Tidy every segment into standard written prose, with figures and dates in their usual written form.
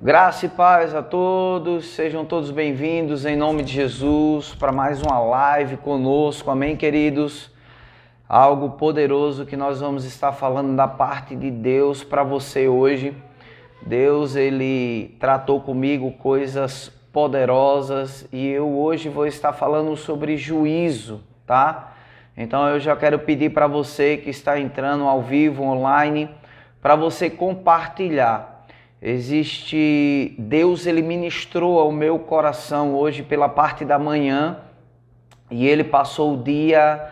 Graça e paz a todos, sejam todos bem-vindos em nome de Jesus para mais uma live conosco, amém, queridos? Algo poderoso que nós vamos estar falando da parte de Deus para você hoje. Deus, Ele tratou comigo coisas poderosas e eu hoje vou estar falando sobre juízo, tá? Então eu já quero pedir para você que está entrando ao vivo, online, para você compartilhar. Deus, Ele ministrou ao meu coração hoje pela parte da manhã e Ele passou o dia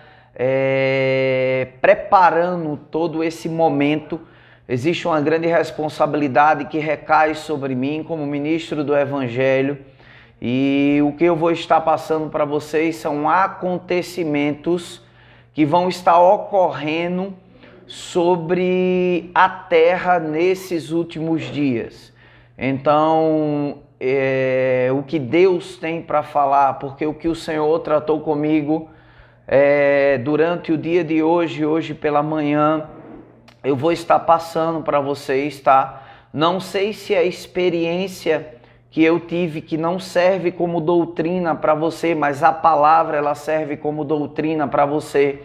preparando todo esse momento. Existe uma grande responsabilidade que recai sobre mim como ministro do Evangelho e o que eu vou estar passando para vocês são acontecimentos que vão estar ocorrendo sobre a terra nesses últimos dias. Então, o que Deus tem para falar, porque o que o Senhor tratou comigo durante o dia de hoje pela manhã, eu vou estar passando para vocês, tá? Não sei se a experiência que eu tive, que não serve como doutrina para você, mas a palavra ela serve como doutrina para você,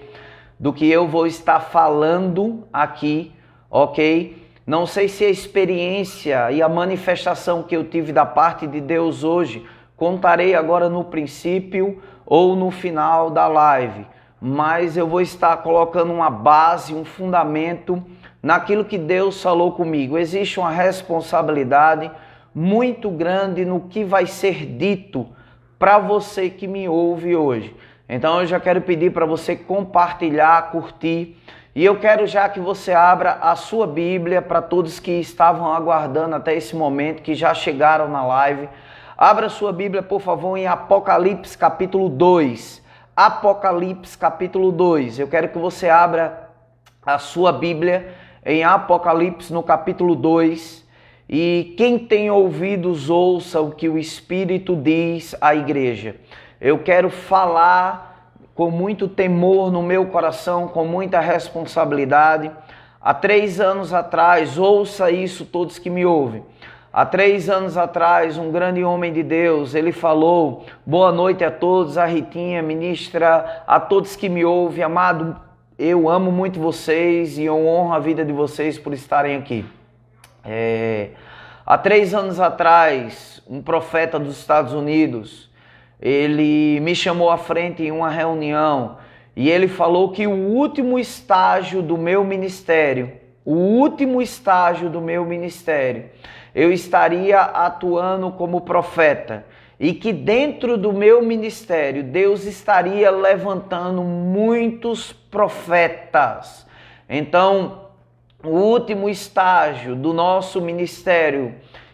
do que eu vou estar falando aqui, ok? Não sei se a experiência e a manifestação que eu tive da parte de Deus hoje, contarei agora no princípio ou no final da live, mas eu vou estar colocando uma base, um fundamento naquilo que Deus falou comigo. Existe uma responsabilidade muito grande no que vai ser dito para você que me ouve hoje. Então eu já quero pedir para você compartilhar, curtir, e eu quero já que você abra a sua Bíblia para todos que estavam aguardando até esse momento, que já chegaram na live. Abra a sua Bíblia, por favor, em Apocalipse capítulo 2. Apocalipse capítulo 2. Eu quero que você abra a sua Bíblia em Apocalipse no capítulo 2. E quem tem ouvidos ouça o que o Espírito diz à igreja. Eu quero falar com muito temor no meu coração, com muita responsabilidade. Há 3 anos atrás, ouça isso todos que me ouvem. Há 3 anos atrás, um grande homem de Deus, ele falou: boa noite a todos, a Ritinha ministra a todos que me ouvem. Amado, eu amo muito vocês e eu honro a vida de vocês por estarem aqui. Há 3 anos atrás, um profeta dos Estados Unidos, ele me chamou à frente em uma reunião e ele falou que o último estágio do meu ministério, eu estaria atuando como profeta e que dentro do meu ministério Deus estaria levantando muitos profetas. Então, o último estágio do nosso ministério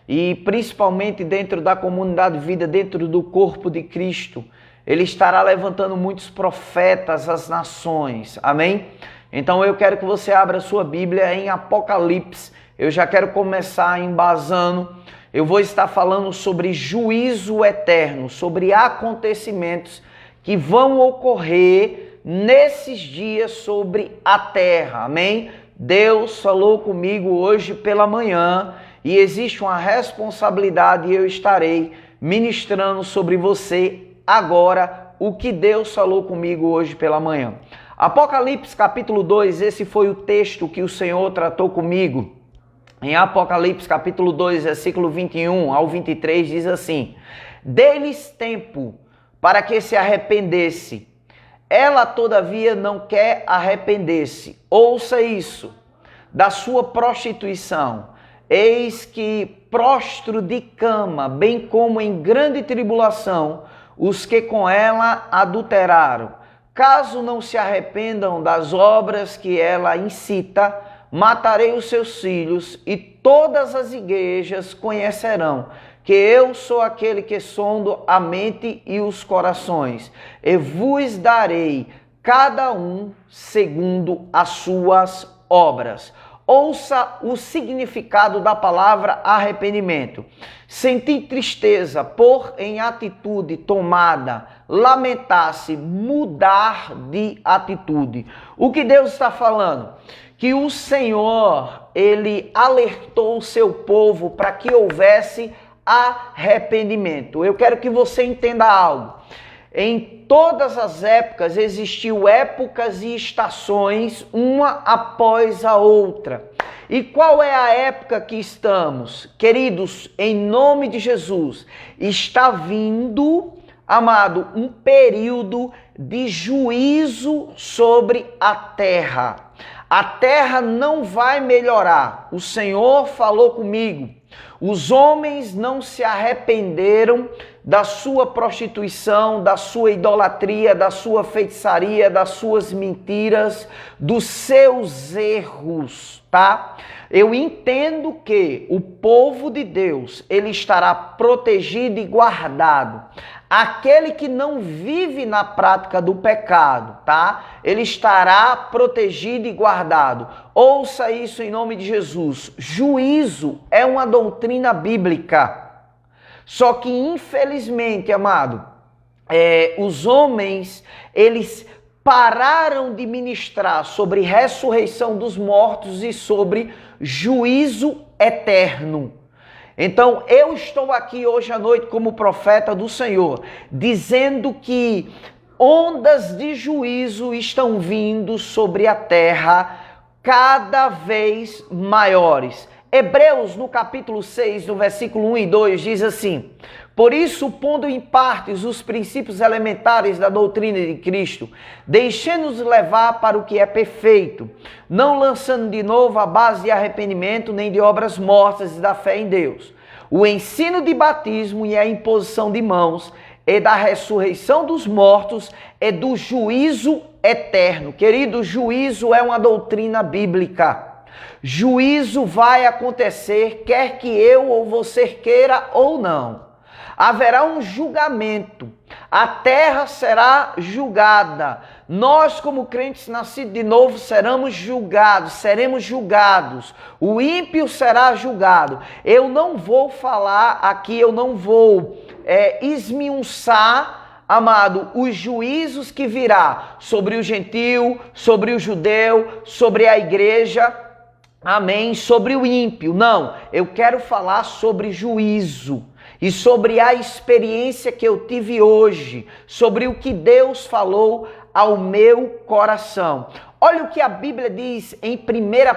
e principalmente dentro da comunidade de vida, dentro do corpo de Cristo, Ele estará levantando muitos profetas às nações, amém? Então eu quero que você abra a sua Bíblia em Apocalipse. Eu já quero começar embasando. Eu vou estar falando sobre juízo eterno, sobre acontecimentos que vão ocorrer nesses dias sobre a terra, amém? Deus falou comigo hoje pela manhã e existe uma responsabilidade e eu estarei ministrando sobre você agora o que Deus falou comigo hoje pela manhã. Apocalipse capítulo 2, esse foi o texto que o Senhor tratou comigo. Em Apocalipse capítulo 2, versículo 21 ao 23 diz assim: dê-lhes tempo para que se arrependesse. Ela, todavia, não quer arrepender-se. Ouça isso, da sua prostituição. Eis que prostro de cama, bem como em grande tribulação, os que com ela adulteraram. Caso não se arrependam das obras que ela incita, matarei os seus filhos, e todas as igrejas conhecerão que eu sou aquele que sondo a mente e os corações, e vos darei cada um segundo as suas obras. Ouça o significado da palavra arrependimento. Sentir tristeza, pôr em atitude tomada, lamentar-se, mudar de atitude. O que Deus está falando? que o Senhor, ele alertou o seu povo para que houvesse arrependimento. Eu quero que você entenda algo. Em todas as épocas existiu épocas e estações, uma após a outra. E qual é a época que estamos? Queridos, em nome de Jesus, está vindo, amado, um período de juízo sobre a terra. A terra não vai melhorar. O Senhor falou comigo. Os homens não se arrependeram da sua prostituição, da sua idolatria, da sua feitiçaria, das suas mentiras, dos seus erros, tá? Eu entendo que o povo de Deus, ele estará protegido e guardado. Aquele que não vive na prática do pecado, tá? Ele estará protegido e guardado. Ouça isso em nome de Jesus. Juízo é uma doutrina bíblica. Só que, infelizmente, amado, os homens, eles pararam de ministrar sobre ressurreição dos mortos e sobre juízo eterno. Então, eu estou aqui hoje à noite como profeta do Senhor, dizendo que ondas de juízo estão vindo sobre a terra cada vez maiores. Hebreus, no capítulo 6, no versículo 1 e 2, diz assim: por isso, pondo em partes os princípios elementares da doutrina de Cristo, deixando-nos levar para o que é perfeito, não lançando de novo a base de arrependimento, nem de obras mortas e da fé em Deus. O ensino de batismo e a imposição de mãos e da ressurreição dos mortos e do juízo eterno. Querido, juízo é uma doutrina bíblica. Juízo vai acontecer, quer que eu ou você queira ou não. Haverá um julgamento, a terra será julgada. Nós, como crentes nascidos de novo, seremos julgados. O ímpio será julgado. Eu não vou falar aqui, eu não vou esmiuçar, amado, os juízos que virá sobre o gentio, sobre o judeu, sobre a igreja, amém, sobre o ímpio. Não, eu quero falar sobre juízo. E sobre a experiência que eu tive hoje, sobre o que Deus falou ao meu coração. Olha o que a Bíblia diz em 1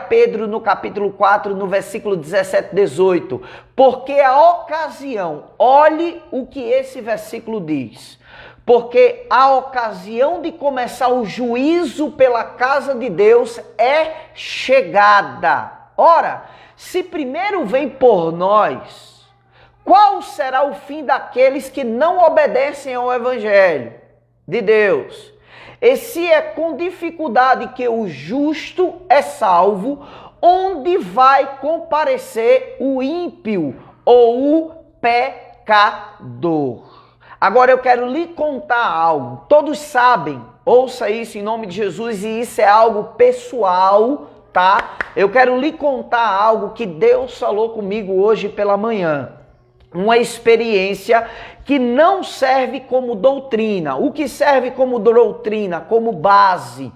Pedro, no capítulo 4, no versículo 17 e 18. Porque a ocasião, olhe o que esse versículo diz. Porque a ocasião de começar o juízo pela casa de Deus é chegada. Ora, se primeiro vem por nós, qual será o fim daqueles que não obedecem ao Evangelho de Deus? E se é com dificuldade que o justo é salvo, onde vai comparecer o ímpio ou o pecador? Agora eu quero lhe contar algo. Todos sabem, ouça isso em nome de Jesus, e isso é algo pessoal, tá? Eu quero lhe contar algo que Deus falou comigo hoje pela manhã. Uma experiência que não serve como doutrina. O que serve como doutrina, como base?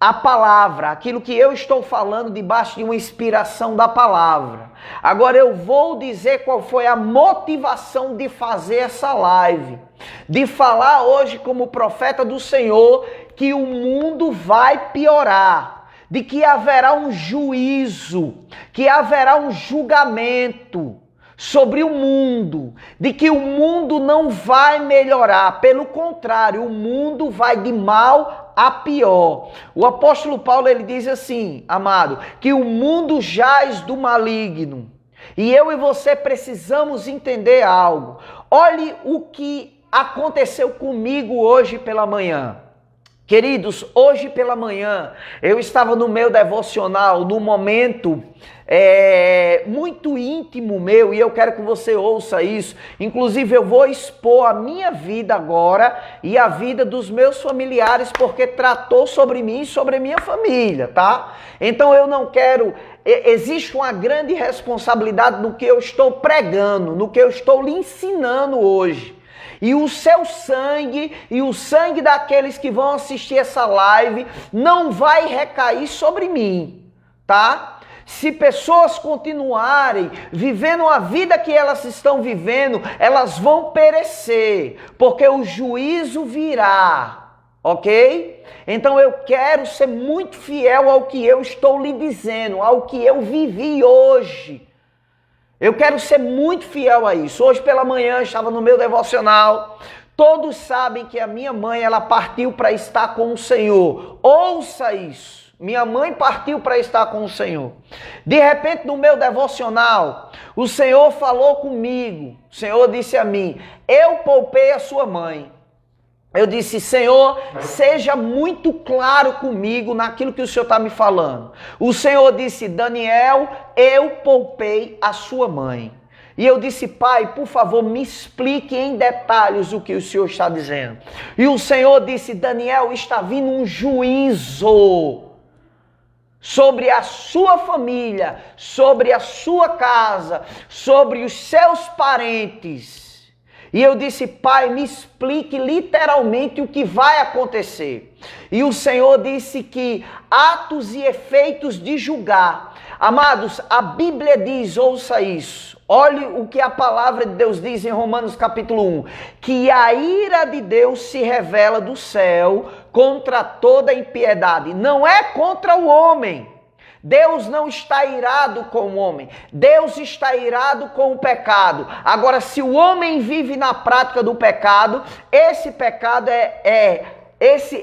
A palavra, aquilo que eu estou falando debaixo de uma inspiração da palavra. Agora eu vou dizer qual foi a motivação de fazer essa live. De falar hoje como profeta do Senhor que o mundo vai piorar. De que haverá um juízo, que haverá um julgamento sobre o mundo, de que o mundo não vai melhorar, pelo contrário, o mundo vai de mal a pior. O apóstolo Paulo, ele diz assim, amado, que o mundo jaz do maligno, e eu e você precisamos entender algo. Olhe o que aconteceu comigo hoje pela manhã. Queridos, hoje pela manhã eu estava no meu devocional, num momento muito íntimo meu, e eu quero que você ouça isso. Inclusive eu vou expor a minha vida agora e a vida dos meus familiares, porque tratou sobre mim e sobre a minha família, tá? Então eu não quero... Existe uma grande responsabilidade no que eu estou pregando, no que eu estou lhe ensinando hoje. e o seu sangue e o sangue daqueles que vão assistir essa live não vai recair sobre mim, tá? Se pessoas continuarem vivendo a vida que elas estão vivendo, elas vão perecer, porque o juízo virá, ok? Então eu quero ser muito fiel ao que eu estou lhe dizendo, ao que eu vivi hoje. Eu quero ser muito fiel a isso. Hoje pela manhã eu estava no meu devocional. Todos sabem que a minha mãe, ela partiu para estar com o Senhor. Ouça isso. Minha mãe partiu para estar com o Senhor. De repente, no meu devocional, o Senhor falou comigo. O Senhor disse a mim: eu poupei a sua mãe. Eu disse: Senhor, seja muito claro comigo naquilo que o Senhor está me falando. O Senhor disse: Daniel, eu poupei a sua mãe. E eu disse: Pai, por favor, me explique em detalhes o que o Senhor está dizendo. E o Senhor disse: Daniel, está vindo um juízo sobre a sua família, sobre a sua casa, sobre os seus parentes. E eu disse: Pai, me explique literalmente o que vai acontecer. E o Senhor disse que atos e efeitos de julgar. Amados, a Bíblia diz, ouça isso. Olhe o que a palavra de Deus diz em Romanos capítulo 1. Que a ira de Deus se revela do céu contra toda impiedade. Não é contra o homem. Deus não está irado com o homem. Deus está irado com o pecado. Agora, se o homem vive na prática do pecado, esse pecado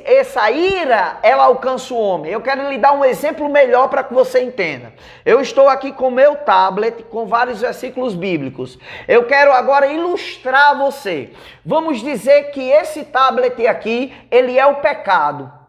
essa ira, ela alcança o homem. Eu quero lhe dar um exemplo melhor para que você entenda. Eu estou aqui com meu tablet, com vários versículos bíblicos. Eu quero agora ilustrar você. Vamos dizer que esse tablet aqui, ele é o pecado.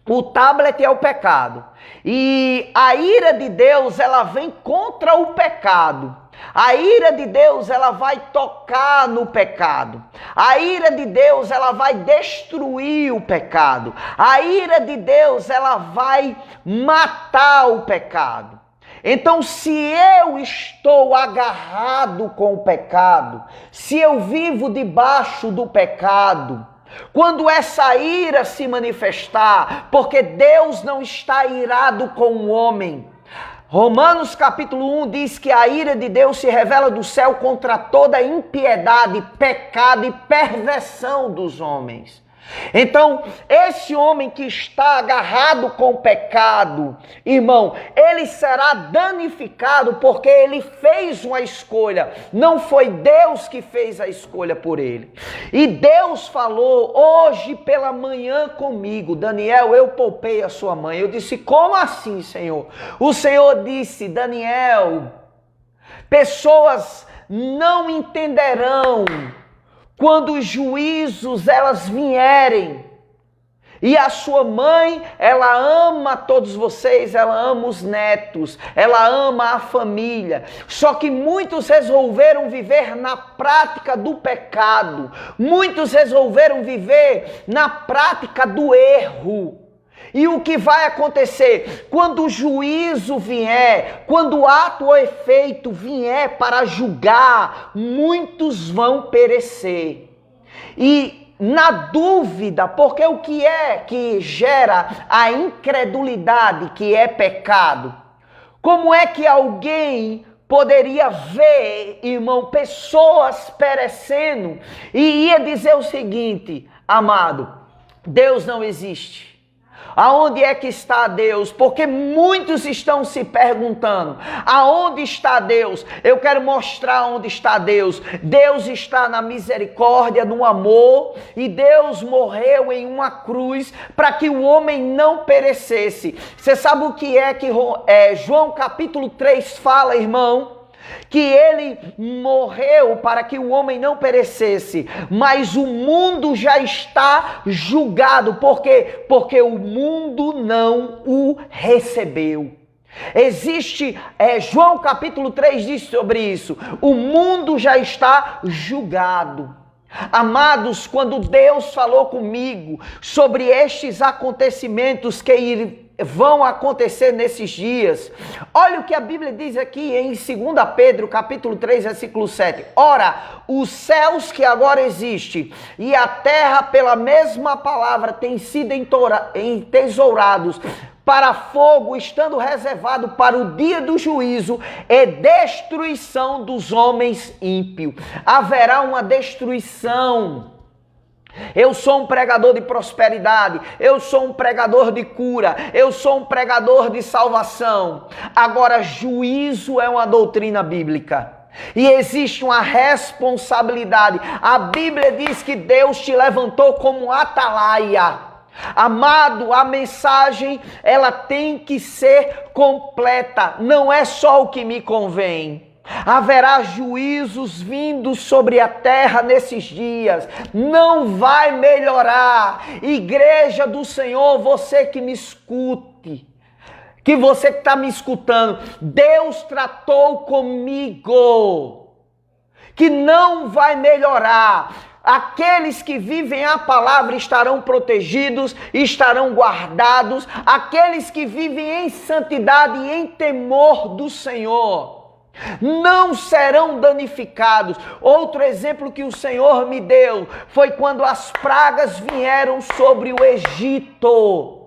O tablet é o pecado. E a ira de Deus, ela vem contra o pecado. A ira de Deus, ela vai tocar no pecado. A ira de Deus, ela vai destruir o pecado. A ira de Deus, ela vai matar o pecado. Então, se eu estou agarrado com o pecado, se eu vivo debaixo do pecado, quando essa ira se manifestar, porque Deus não está irado com o homem. Romanos capítulo 1 diz que a ira de Deus se revela do céu contra toda impiedade, pecado e perversão dos homens. Então, esse homem que está agarrado com o pecado, irmão, ele será danificado porque ele fez uma escolha. Não foi Deus que fez a escolha por ele. E Deus falou hoje pela manhã comigo: Daniel, eu poupei a sua mãe. Eu disse: como assim, Senhor? O Senhor disse: Daniel, pessoas não entenderão quando os juízos elas vierem. E a sua mãe, ela ama todos vocês, ela ama os netos, ela ama a família. Só que muitos resolveram viver na prática do pecado. Muitos resolveram viver na prática do erro. E o que vai acontecer? Quando o juízo vier, quando o ato ou efeito vier para julgar, muitos vão perecer. E na dúvida, porque o que é que gera a incredulidade, que é pecado? Como é que alguém poderia ver, irmão, pessoas perecendo e ia dizer o seguinte: amado, Deus não existe? Aonde é que está Deus? Porque muitos estão se perguntando: aonde está Deus? Eu quero mostrar onde está Deus. Deus está na misericórdia, no amor, e Deus morreu em uma cruz para que o homem não perecesse. Você sabe o que é que João capítulo 3 fala, irmão? Que ele morreu para que o homem não perecesse, mas o mundo já está julgado. Por quê? Porque o mundo não o recebeu. Existe, João capítulo 3 diz sobre isso: o mundo já está julgado. Amados, quando Deus falou comigo sobre estes acontecimentos que vão acontecer nesses dias. Olha o que a Bíblia diz aqui em 2 Pedro, capítulo 3, versículo 7. Ora, os céus que agora existem e a terra pela mesma palavra têm sido entesourados para fogo, estando reservado para o dia do juízo e destruição dos homens ímpios. Haverá uma destruição. Eu sou um pregador de prosperidade, eu sou um pregador de cura, eu sou um pregador de salvação. Agora, juízo é uma doutrina bíblica. E existe uma responsabilidade. A Bíblia diz que Deus te levantou como atalaia. Amado, a mensagem, ela tem que ser completa. Não é só o que me convém. Haverá juízos vindos sobre a terra nesses dias. Não vai melhorar. Igreja do Senhor, você que me escute, que você que está me escutando, Deus tratou comigo que não vai melhorar. Aqueles que vivem a palavra estarão protegidos, estarão guardados. Aqueles que vivem em santidade e em temor do Senhor não serão danificados. Outro exemplo que o Senhor me deu foi quando as pragas vieram sobre o Egito.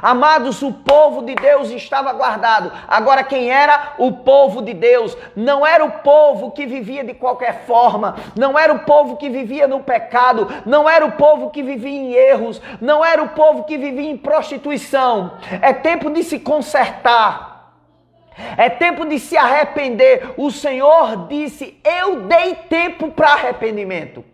Amados, o povo de Deus estava guardado. Agora, quem era o povo de Deus? Não era o povo que vivia de qualquer forma, não era o povo que vivia no pecado, não era o povo que vivia em erros, não era o povo que vivia em prostituição. É tempo de se consertar, é tempo de se arrepender. O Senhor disse: eu dei tempo para arrependimento,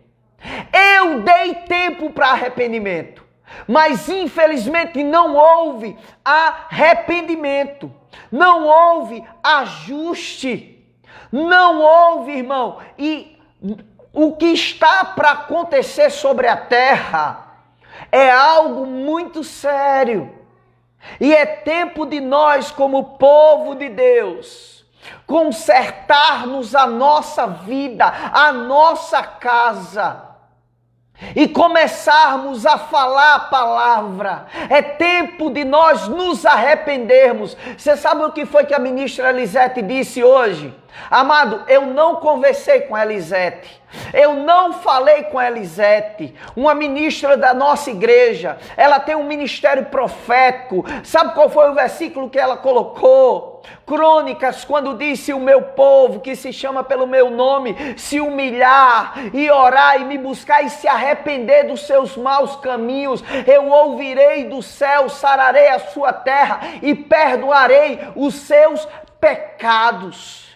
eu dei tempo para arrependimento. Mas infelizmente não houve arrependimento, não houve ajuste, não houve, irmão. E o que está para acontecer sobre a terra é algo muito sério. E é tempo de nós, como povo de Deus, consertarmos a nossa vida, a nossa casa, e começarmos a falar a palavra. É tempo de nós nos arrependermos. Você sabe o que foi que a ministra Elisete disse hoje? Amado, eu não conversei com a Elisete, eu não falei com a Elisete, uma ministra da nossa igreja. Ela tem um ministério profético. Sabe qual foi o versículo que ela colocou? Crônicas, quando disse: o meu povo que se chama pelo meu nome se humilhar e orar e me buscar e se arrepender dos seus maus caminhos, eu ouvirei do céu, sararei a sua terra e perdoarei os seus pecados.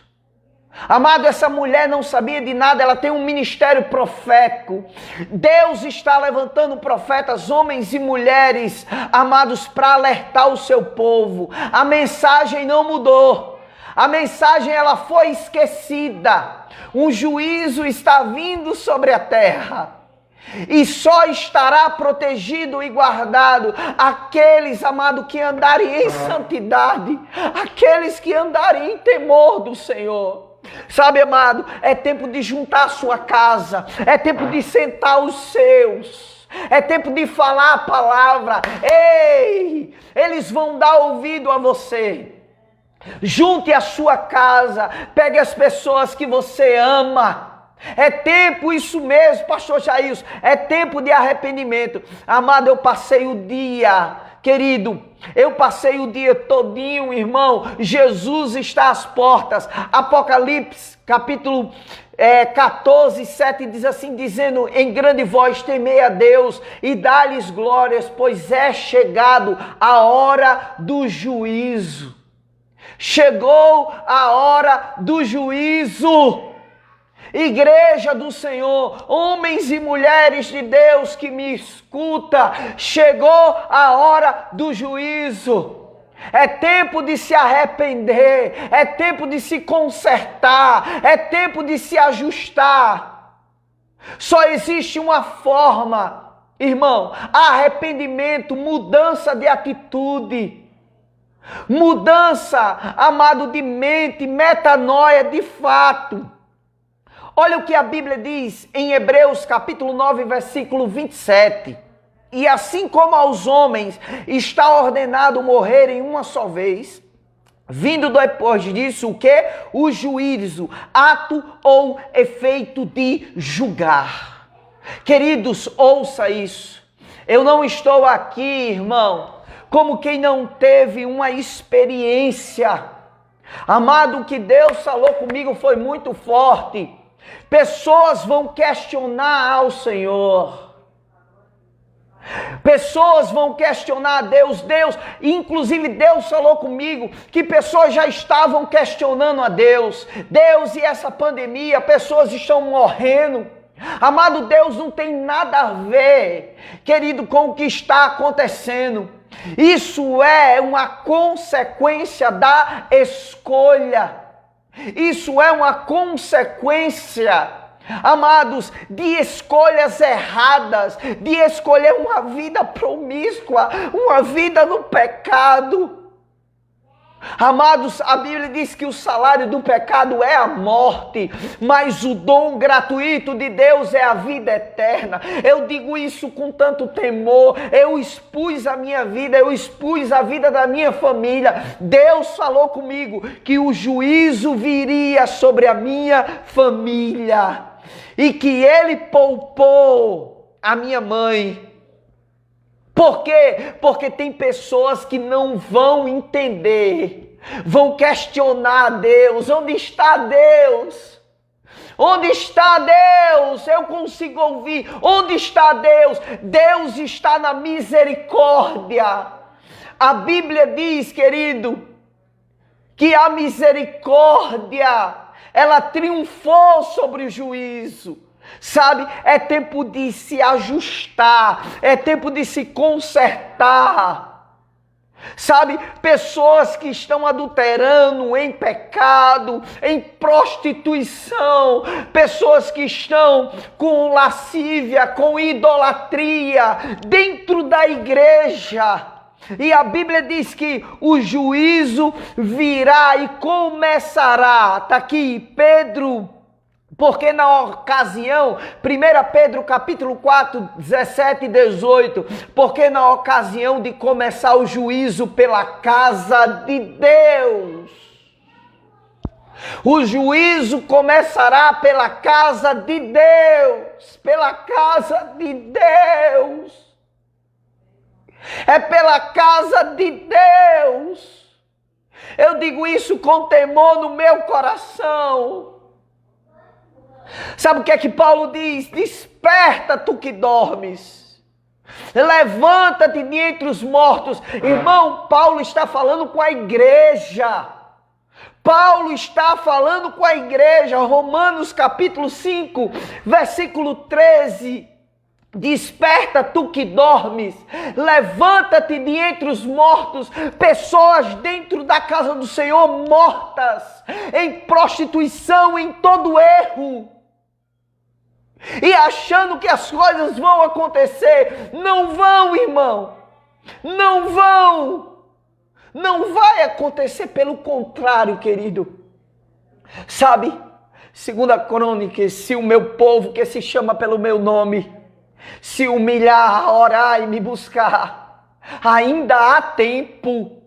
Amado, essa mulher não sabia de nada, ela tem um ministério profético. Deus está levantando profetas, homens e mulheres, amados, para alertar o seu povo. A mensagem não mudou, a mensagem ela foi esquecida. Um juízo está vindo sobre a terra. E só estará protegido e guardado aqueles, amado, que andarem em santidade, aqueles que andarem em temor do Senhor. Sabe, amado, é tempo de juntar a sua casa, é tempo de sentar os seus, é tempo de falar a palavra. Ei, eles vão dar ouvido a você. Junte a sua casa, pegue as pessoas que você ama. É tempo, isso mesmo, pastor Jailson, é tempo de arrependimento. Amado, eu passei o dia, querido, eu passei o dia todinho, irmão. Jesus está às portas. Apocalipse, capítulo 14, 7 diz assim, dizendo em grande voz: temei a Deus e dá-lhes glórias, pois é chegado a hora do juízo. Chegou a hora do juízo. Igreja do Senhor, homens e mulheres de Deus que me escuta, chegou a hora do juízo. É tempo de se arrepender, é tempo de se consertar, é tempo de se ajustar. Só existe uma forma, irmão: arrependimento, mudança de atitude, mudança, amado, de mente, metanoia de fato. Olha o que a Bíblia diz em Hebreus capítulo 9, versículo 27. E assim como aos homens está ordenado morrerem uma só vez, vindo depois disso o quê? O juízo, ato ou efeito de julgar. Queridos, ouça isso. Eu não estou aqui, irmão, como quem não teve uma experiência. Amado, o que Deus falou comigo foi muito forte. Pessoas vão questionar ao Senhor. Pessoas vão questionar a Deus. Inclusive Deus falou comigo que pessoas já estavam questionando a Deus. Deus, e essa pandemia, pessoas estão morrendo. Amado, Deus não tem nada a ver, querido, com o que está acontecendo. Isso é uma consequência da escolha. Isso é uma consequência, amados, de escolhas erradas, de escolher uma vida promíscua, uma vida no pecado. Amados, a Bíblia diz que o salário do pecado é a morte, mas o dom gratuito de Deus é a vida eterna. Eu digo isso com tanto temor. Eu expus a minha vida, eu expus a vida da minha família. Deus falou comigo que o juízo viria sobre a minha família e que Ele poupou a minha mãe. Por quê? Porque tem pessoas que não vão entender, vão questionar Deus. Onde está Deus? Onde está Deus? Eu consigo ouvir. Onde está Deus? Deus está na misericórdia. A Bíblia diz, querido, que a misericórdia, ela triunfou sobre o juízo. Sabe, é tempo de se ajustar, é tempo de se consertar. Sabe, pessoas que estão adulterando em pecado, em prostituição, pessoas que estão com lascívia, com idolatria dentro da igreja. E a Bíblia diz que o juízo virá e começará. Está aqui Pedro. Porque na ocasião, 1 Pedro capítulo 4, 17 e 18, porque na ocasião de começar o juízo pela casa de Deus, o juízo começará pela casa de Deus, pela casa de Deus, é pela casa de Deus. Eu digo isso com temor no meu coração. Sabe o que é que Paulo diz? Desperta, tu que dormes. Levanta-te de entre os mortos. Irmão, Paulo está falando com a igreja. Paulo está falando com a igreja. Romanos capítulo 5, versículo 13. Desperta, tu que dormes, levanta-te de entre os mortos. Pessoas dentro da casa do Senhor mortas, em prostituição, em todo erro, e achando que as coisas vão acontecer. Não vão, irmão, não vão, não vai acontecer. Pelo contrário, querido, sabe, 2 Crônicas, se o meu povo que se chama pelo meu nome se humilhar, orar e me buscar, ainda há tempo,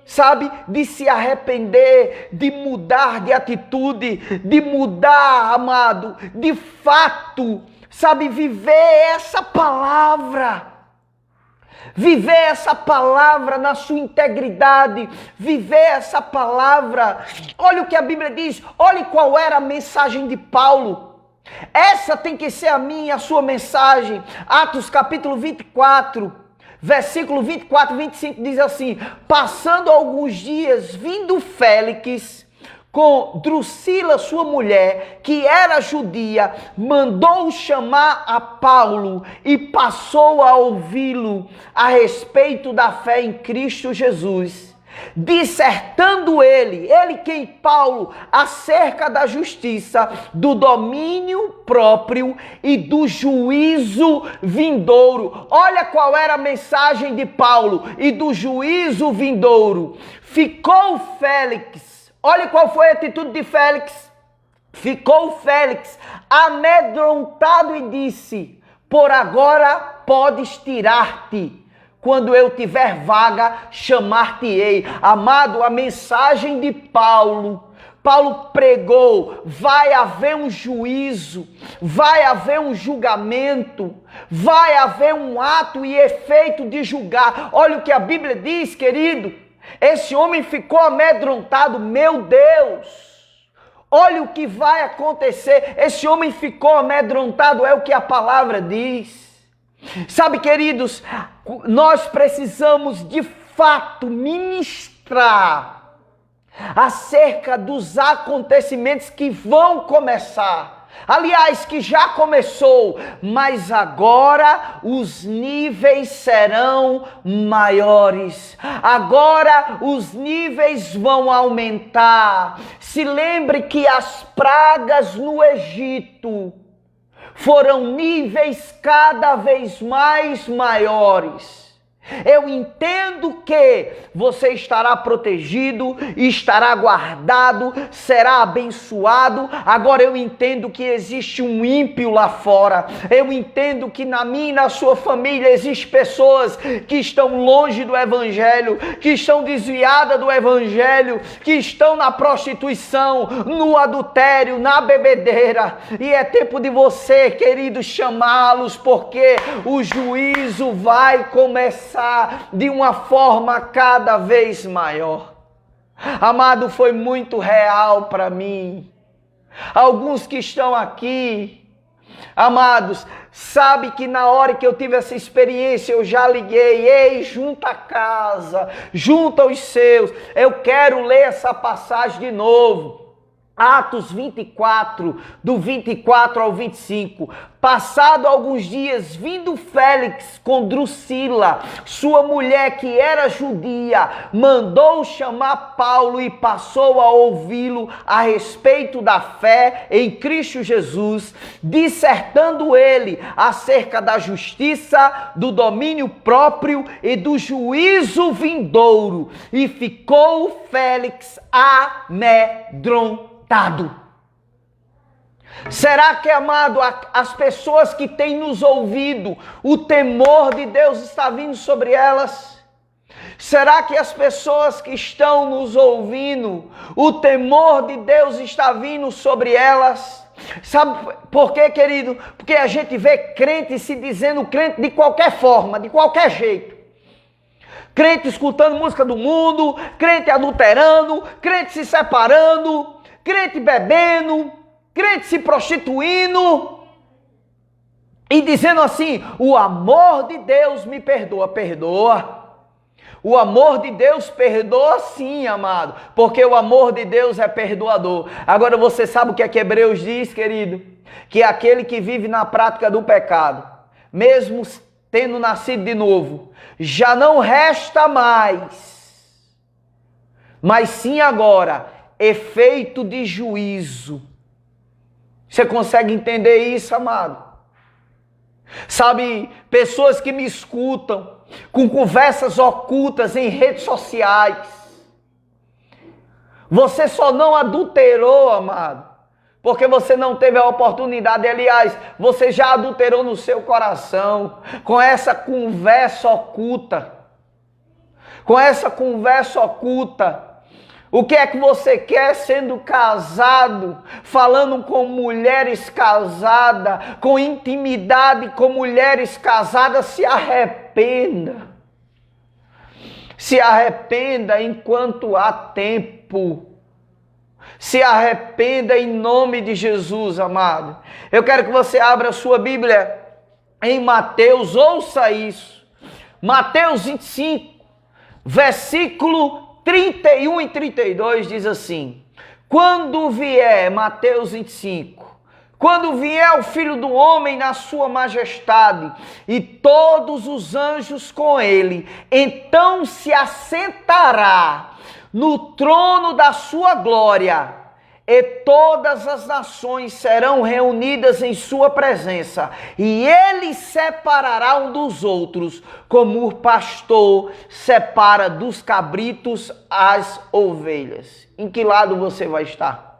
sabe, de se arrepender, de mudar de atitude, de mudar, amado, de fato, sabe, viver essa palavra na sua integridade, viver essa palavra. Olha o que a Bíblia diz, olhe qual era a mensagem de Paulo. Essa tem que ser a minha e a sua mensagem. Atos capítulo 24, versículo 24 e 25 diz assim: passando alguns dias, vindo Félix com Drusila, sua mulher, que era judia, mandou chamar a Paulo e passou a ouvi-lo a respeito da fé em Cristo Jesus. Dissertando ele quem? Paulo, acerca da justiça, do domínio próprio e do juízo vindouro. Olha qual era a mensagem de Paulo: e do juízo vindouro. Ficou Félix, olha qual foi a atitude de Félix. Ficou Félix amedrontado e disse: por agora podes tirar-te. Quando eu tiver vaga, chamar-te-ei. Amado, a mensagem de Paulo pregou: vai haver um juízo, vai haver um julgamento, vai haver um ato e efeito de julgar. Olha o que a Bíblia diz, querido. Esse homem ficou amedrontado. Meu Deus! Olha o que vai acontecer. Esse homem ficou amedrontado, é o que a palavra diz. Sabe, queridos, nós precisamos de fato ministrar acerca dos acontecimentos que vão começar. Aliás, que já começou, mas agora os níveis serão maiores. Agora os níveis vão aumentar. Se lembre que as pragas no Egito foram níveis cada vez mais maiores. Eu entendo que você estará protegido, estará guardado, será abençoado. Agora eu entendo que existe um ímpio lá fora. Eu entendo que na minha e na sua família existem pessoas que estão longe do Evangelho, que estão desviadas do Evangelho, que estão na prostituição, no adultério, na bebedeira. E é tempo de você, querido, chamá-los, porque o juízo vai começar de uma forma cada vez maior. Amado, foi muito real para mim. Alguns que estão aqui, amados, sabe que na hora que eu tive essa experiência, eu já liguei: ei, junta a casa, junta os seus. Eu quero ler essa passagem de novo. Atos 24, do 24 ao 25. Passado alguns dias, vindo Félix com Drusila, sua mulher que era judia, mandou chamar Paulo e passou a ouvi-lo a respeito da fé em Cristo Jesus, dissertando ele acerca da justiça, do domínio próprio e do juízo vindouro. E ficou Félix amedrontado. Será que, amado, as pessoas que têm nos ouvido, o temor de Deus está vindo sobre elas? Será que as pessoas que estão nos ouvindo, o temor de Deus está vindo sobre elas? Sabe por quê, querido? Porque a gente vê crente se dizendo crente de qualquer forma, de qualquer jeito. Crente escutando música do mundo, crente adulterando, crente se separando, crente bebendo, crente se prostituindo e dizendo assim: o amor de Deus me perdoa. Perdoa. O amor de Deus perdoa sim, amado, porque o amor de Deus é perdoador. Agora você sabe o que é que Hebreus diz, querido? Que aquele que vive na prática do pecado, mesmo tendo nascido de novo, já não resta mais, mas sim agora efeito de juízo. Você consegue entender isso, amado? Sabe, pessoas que me escutam com conversas ocultas em redes sociais. Você só não adulterou, amado, porque você não teve a oportunidade. Aliás, você já adulterou no seu coração com essa conversa oculta. Com essa conversa oculta. O que é que você quer sendo casado, falando com mulheres casadas, com intimidade com mulheres casadas? Se arrependa. Se arrependa enquanto há tempo. Se arrependa em nome de Jesus, amado. Eu quero que você abra a sua Bíblia em Mateus, ouça isso. Mateus 25, versículo 31 e 32 diz assim: quando vier, Mateus 25, quando vier o Filho do Homem na sua majestade e todos os anjos com ele, então se assentará no trono da sua glória, e todas as nações serão reunidas em sua presença, e ele separará um dos outros, como o pastor separa dos cabritos as ovelhas. Em que lado você vai estar?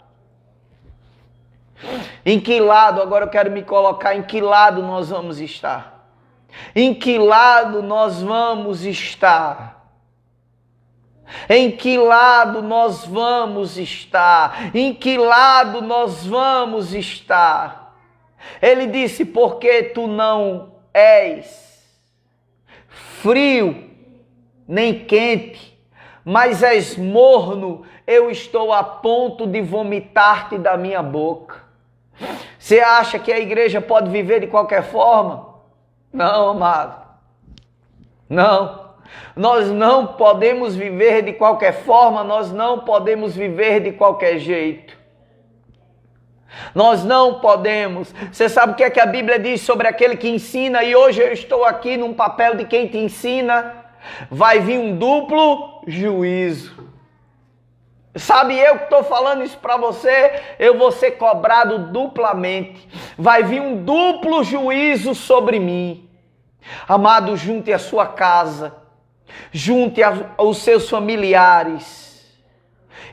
Em que lado, agora eu quero me colocar, em que lado nós vamos estar? Em que lado nós vamos estar? Em que lado nós vamos estar? Em que lado nós vamos estar? Ele disse, porque tu não és frio, nem quente, mas és morno, eu estou a ponto de vomitar-te da minha boca. Você acha que a igreja pode viver de qualquer forma? Não, amado. Não. Nós não podemos viver de qualquer forma, nós não podemos viver de qualquer jeito. Nós não podemos. Você sabe o que é que a Bíblia diz sobre aquele que ensina? E hoje eu estou aqui num papel de quem te ensina. Vai vir um duplo juízo. Sabe, eu que estou falando isso para você, eu vou ser cobrado duplamente. Vai vir um duplo juízo sobre mim. Amado, junte a sua casa, junte os seus familiares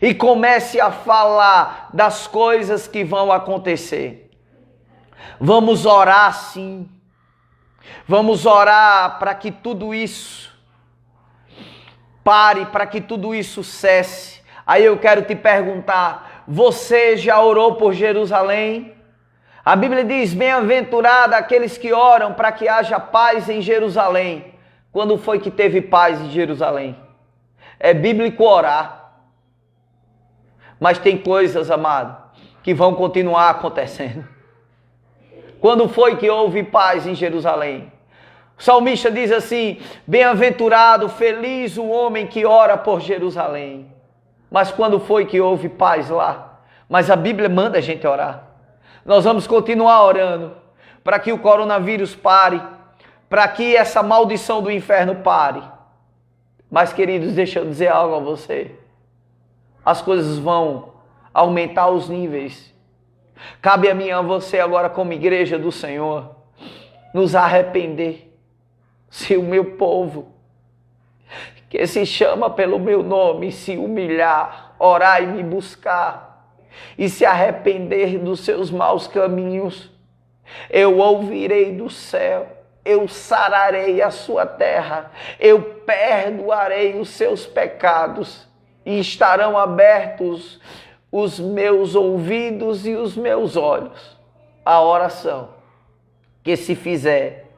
e comece a falar das coisas que vão acontecer. Vamos orar sim. Vamos orar para que tudo isso pare, para que tudo isso cesse. Aí eu quero te perguntar, você já orou por Jerusalém? A Bíblia diz, bem-aventurado aqueles que oram para que haja paz em Jerusalém. Quando foi que teve paz em Jerusalém? É bíblico orar. Mas tem coisas, amado, que vão continuar acontecendo. Quando foi que houve paz em Jerusalém? O salmista diz assim, bem-aventurado, feliz o homem que ora por Jerusalém. Mas quando foi que houve paz lá? Mas a Bíblia manda a gente orar. Nós vamos continuar orando para que o coronavírus pare, para que essa maldição do inferno pare. Mas, queridos, deixa eu dizer algo a você. As coisas vão aumentar os níveis. Cabe a mim e a você agora, como igreja do Senhor, nos arrepender. Se o meu povo, que se chama pelo meu nome, se humilhar, orar e me buscar, e se arrepender dos seus maus caminhos, eu ouvirei do céu, eu sararei a sua terra, eu perdoarei os seus pecados, e estarão abertos os meus ouvidos e os meus olhos. A oração que se fizer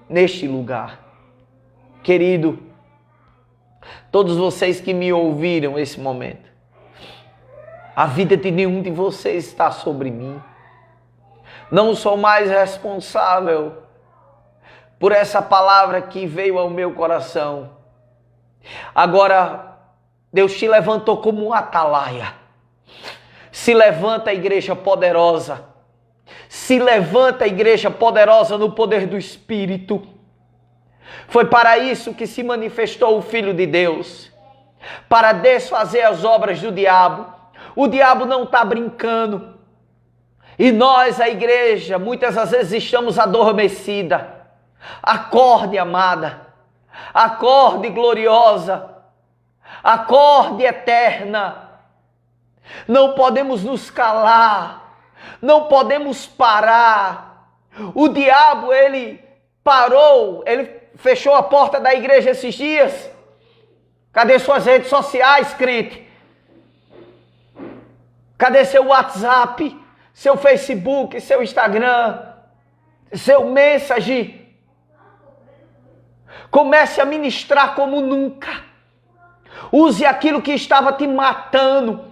neste lugar. Querido, todos vocês que me ouviram nesse momento, a vida de nenhum de vocês está sobre mim. Não sou mais responsável por essa palavra que veio ao meu coração. Agora, Deus te levantou como um atalaia. Se levanta a igreja poderosa. Se levanta a igreja poderosa no poder do Espírito. Foi para isso que se manifestou o Filho de Deus, para desfazer as obras do diabo. O diabo não está brincando. E nós, a igreja, muitas das vezes estamos adormecida. Acorde, amada. Acorde, gloriosa. Acorde, eterna. Não podemos nos calar. Não podemos parar. O diabo, ele parou, ele fechou a porta da igreja esses dias. Cadê suas redes sociais, crente? Cadê seu WhatsApp, seu Facebook, seu Instagram, seu Messenger? Comece a ministrar como nunca. Use aquilo que estava te matando,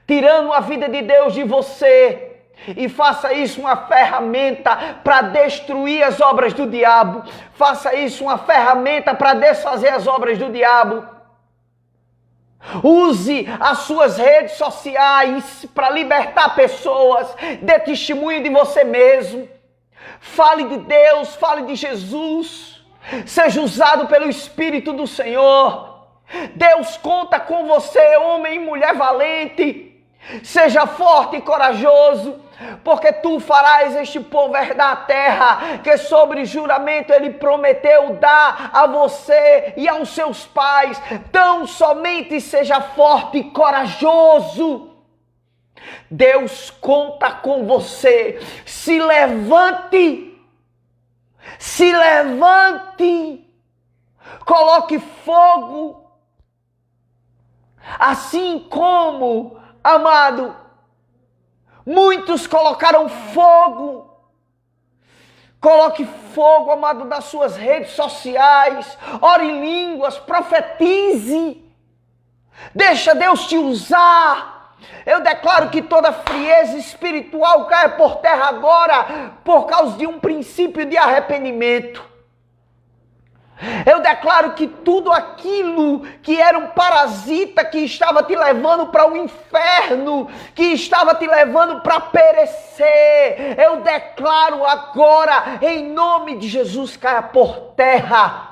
tirando a vida de Deus de você. E faça isso uma ferramenta para destruir as obras do diabo. Faça isso uma ferramenta para desfazer as obras do diabo. Use as suas redes sociais para libertar pessoas. Dê testemunho de você mesmo. Fale de Deus, fale de Jesus. Seja usado pelo Espírito do Senhor. Deus conta com você, homem e mulher valente. Seja forte e corajoso, porque tu farás este povo herdar a terra, que sobre juramento ele prometeu dar a você e aos seus pais. Tão somente seja forte e corajoso. Deus conta com você. Se levante. Se levante. Coloque fogo. Assim como, amado, muitos colocaram fogo. Coloque fogo, amado, nas suas redes sociais. Ore em línguas, profetize. Deixa Deus te usar. Eu declaro que toda frieza espiritual caia por terra agora, por causa de um princípio de arrependimento. Eu declaro que tudo aquilo que era um parasita que estava te levando para o inferno, que estava te levando para perecer, eu declaro agora, em nome de Jesus, caia por terra.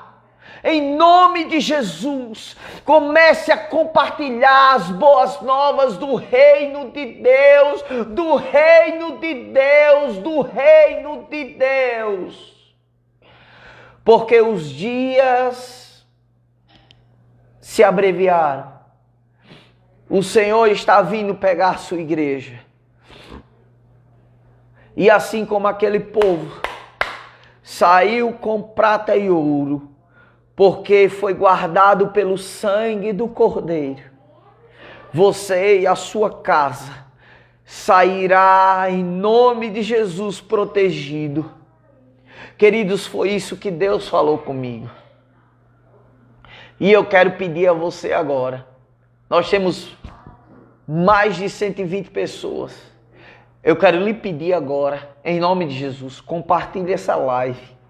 Em nome de Jesus, comece a compartilhar as boas novas do reino de Deus, do reino de Deus, do reino de Deus. Porque os dias se abreviaram. O Senhor está vindo pegar a sua igreja. E assim como aquele povo saiu com prata e ouro, porque foi guardado pelo sangue do Cordeiro, você e a sua casa sairá em nome de Jesus protegido. Queridos, foi isso que Deus falou comigo. E eu quero pedir a você agora. Nós temos mais de 120 pessoas. Eu quero lhe pedir agora, em nome de Jesus, compartilhe essa live.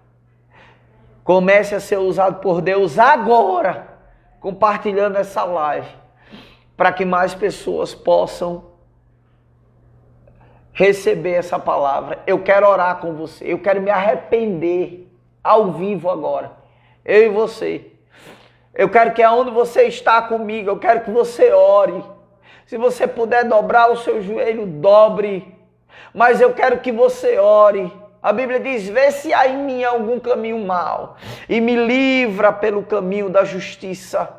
Comece a ser usado por Deus agora, compartilhando essa live, para que mais pessoas possam receber essa palavra. Eu quero orar com você, eu quero me arrepender ao vivo agora, eu e você. Eu quero que aonde você está comigo, eu quero que você ore. Se você puder dobrar o seu joelho, dobre, mas eu quero que você ore. A Bíblia diz: vê se há em mim algum caminho mau e me livra pelo caminho da justiça.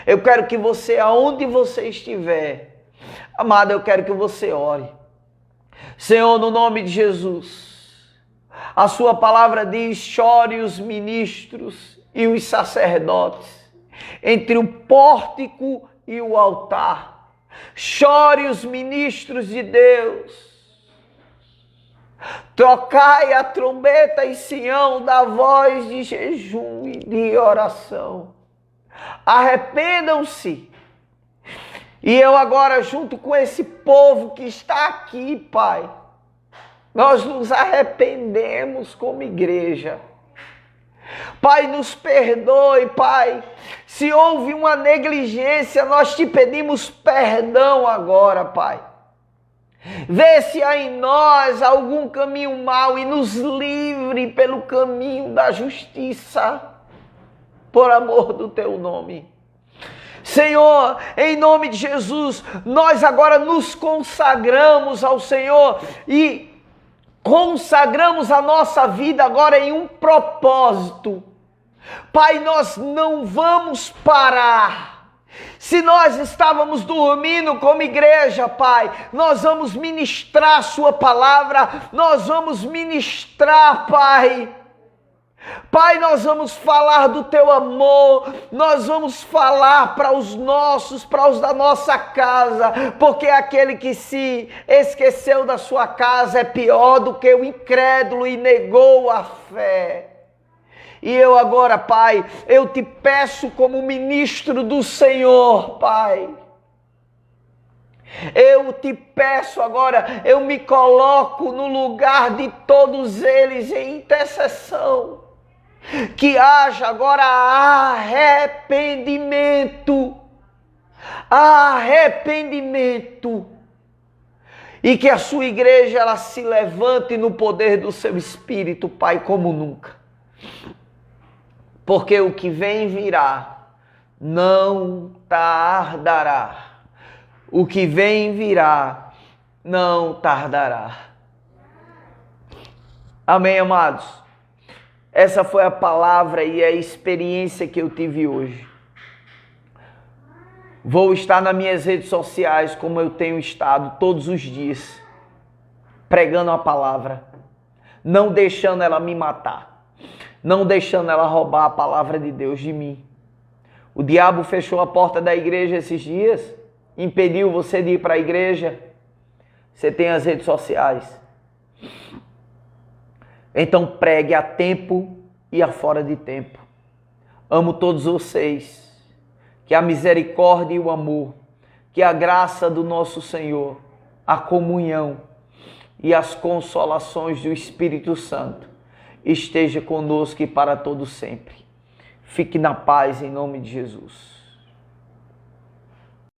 Eu quero que você, aonde você estiver, amado, eu quero que você ore. Senhor, no nome de Jesus, a sua palavra diz: chore os ministros e os sacerdotes entre o pórtico e o altar. Chore os ministros de Deus. Tocai a trombeta em Sião da voz de jejum e de oração. Arrependam-se. E eu agora, junto com esse povo que está aqui, Pai, nós nos arrependemos como igreja. Pai, nos perdoe, Pai. Se houve uma negligência, nós te pedimos perdão agora, Pai. Vê se há em nós algum caminho mau e nos livre pelo caminho da justiça, por amor do teu nome. Senhor, em nome de Jesus, nós agora nos consagramos ao Senhor e consagramos a nossa vida agora em um propósito. Pai, nós não vamos parar. Se nós estávamos dormindo como igreja, Pai, nós vamos ministrar a sua palavra, nós vamos ministrar, Pai. Pai, nós vamos falar do teu amor, nós vamos falar para os nossos, para os da nossa casa, porque aquele que se esqueceu da sua casa é pior do que o incrédulo e negou a fé. E eu agora, Pai, eu te peço como ministro do Senhor, Pai. Eu te peço agora, eu me coloco no lugar de todos eles em intercessão. Que haja agora arrependimento. Arrependimento. E que a sua igreja ela se levante no poder do seu Espírito, Pai, como nunca. Porque o que vem virá, não tardará. O que vem virá, não tardará. Amém, amados? Essa foi a palavra e a experiência que eu tive hoje. Vou estar nas minhas redes sociais como eu tenho estado todos os dias, pregando a palavra, não deixando ela me matar, não deixando ela roubar a palavra de Deus de mim. O diabo fechou a porta da igreja esses dias, impediu você de ir para a igreja. Você tem as redes sociais. Então pregue a tempo e a fora de tempo. Amo todos vocês. Que a misericórdia e o amor, que a graça do nosso Senhor, a comunhão e as consolações do Espírito Santo esteja conosco e para todo sempre. Fique na paz em nome de Jesus.